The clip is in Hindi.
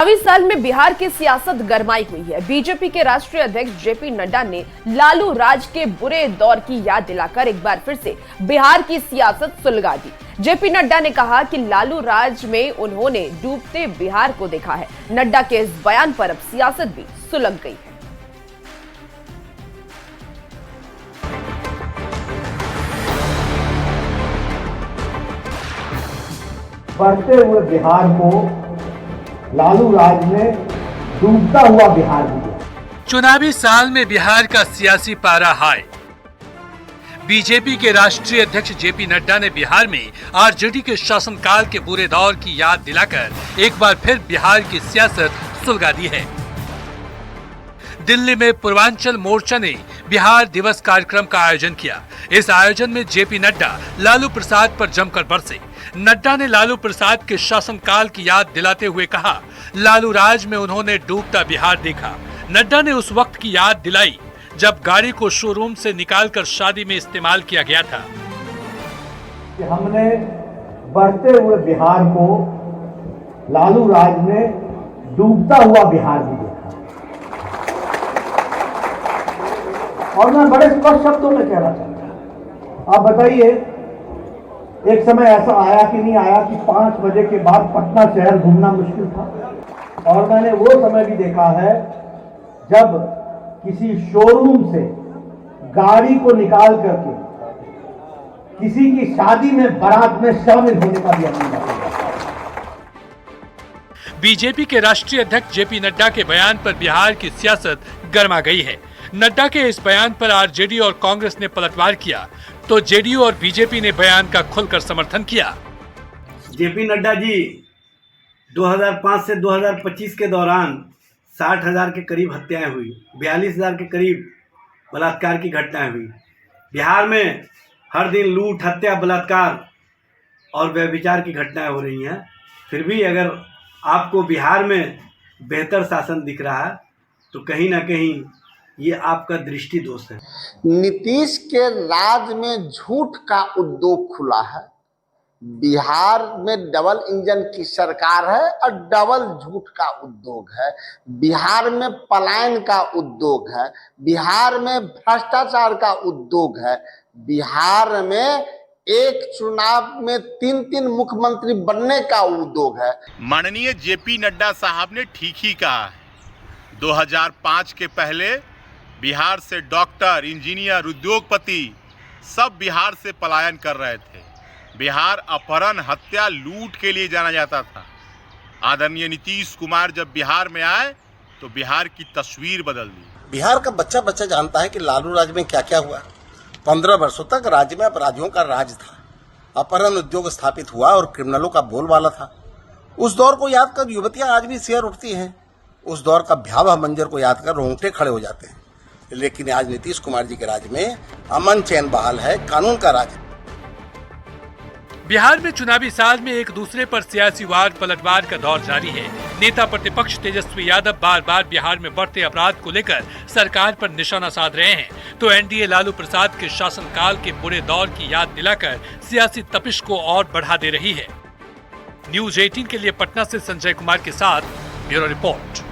चुनावी साल में बिहार की सियासत गरमाई हुई है। बीजेपी के राष्ट्रीय अध्यक्ष जेपी नड्डा ने लालू राज के बुरे दौर की याद दिलाकर एक बार फिर से बिहार की सियासत सुलगा दी। जेपी नड्डा ने कहा कि लालू राज में उन्होंने डूबते बिहार को देखा है। नड्डा के इस बयान पर अब सियासत भी सुलग गई है। बढ़ते हुए बिहार को लालू राज ने डूबता हुआ बिहार दिया। चुनावी साल में बिहार का सियासी पारा हाई। बीजेपी के राष्ट्रीय अध्यक्ष जेपी नड्डा ने बिहार में आरजेडी के शासनकाल के बुरे दौर की याद दिलाकर एक बार फिर बिहार की सियासत सुलगा दी है। दिल्ली में पूर्वांचल मोर्चा ने बिहार दिवस कार्यक्रम का आयोजन किया। इस आयोजन में जेपी नड्डा लालू प्रसाद पर जमकर बरसे। नड्डा ने लालू प्रसाद के शासनकाल की याद दिलाते हुए कहा, लालू राज में उन्होंने डूबता बिहार देखा। नड्डा ने उस वक्त की याद दिलाई जब गाड़ी को शोरूम से निकालकर शादी में इस्तेमाल किया गया था। हमने बढ़ते हुए बिहार को लालू राज ने डूबता हुआ बिहार भी देखा। और मैं बड़े स्पष्ट शब्दों में कहना चाहता हूं, आप बताइए, एक समय ऐसा आया कि नहीं आया कि 5 बजे के बाद पटना शहर घूमना मुश्किल था। और मैंने वो समय भी देखा है जब किसी शोरूम से गाड़ी को निकाल करके किसी की शादी में बारात में शामिल होने का भी अनुभव। बीजेपी के राष्ट्रीय अध्यक्ष जेपी नड्डा के बयान पर बिहार की सियासत गर्मा गई है। नड्डा के इस बयान पर आरजेडी और कांग्रेस ने पलटवार किया तो जेडीयू और बीजेपी ने बयान का खुलकर समर्थन किया। जेपी नड्डा जी 2005 से 2025 के दौरान 60,000 के करीब हत्याएं हुई, 42,000 के करीब बलात्कार की घटनाएं हुई। बिहार में हर दिन लूट, हत्या, बलात्कार और व्यभिचार की घटनाएं हो रही हैं। फिर भी अगर आपको बिहार में बेहतर शासन दिख रहा है तो कहीं ना कहीं ये आपका दृष्टि दोष है। नीतीश के राज में झूठ का उद्योग खुला है। बिहार में डबल इंजन की सरकार है और डबल झूठ का उद्योग है। बिहार में पलायन का उद्योग है। बिहार में भ्रष्टाचार का उद्योग है। बिहार में एक चुनाव में 3 मुख्यमंत्री बनने का उद्योग है। माननीय जेपी नड्डा साहब ने ठीक ही कहा है। 2005 के पहले बिहार से डॉक्टर, इंजीनियर, उद्योगपति सब बिहार से पलायन कर रहे थे। बिहार अपहरण, हत्या, लूट के लिए जाना जाता था। आदरणीय नीतीश कुमार जब बिहार में आए तो बिहार की तस्वीर बदल दी। बिहार का बच्चा बच्चा जानता है कि लालू राज में क्या क्या हुआ। 15 वर्षों तक राज्य में अपराधियों का राज था। अपहरण उद्योग स्थापित हुआ और क्रिमिनलों का बोलबाला था। उस दौर को याद कर युवतियां आज भी सिर उठती हैं। उस दौर का भयावह मंजर को याद कर रोंगटे खड़े हो जाते हैं। लेकिन आज नीतीश कुमार जी के राज में अमन चैन बहाल है, कानून का राज। बिहार में चुनावी साल में एक दूसरे पर सियासी वार पलटवार का दौर जारी है। नेता प्रतिपक्ष तेजस्वी यादव बार बार बिहार में बढ़ते अपराध को लेकर सरकार पर निशाना साध रहे हैं, तो एनडीए लालू प्रसाद के शासनकाल के बुरे दौर की याद दिलाकर सियासी तपिश को और बढ़ा दे रही है। न्यूज़ 18 के लिए पटना से संजय कुमार के साथ ब्यूरो रिपोर्ट।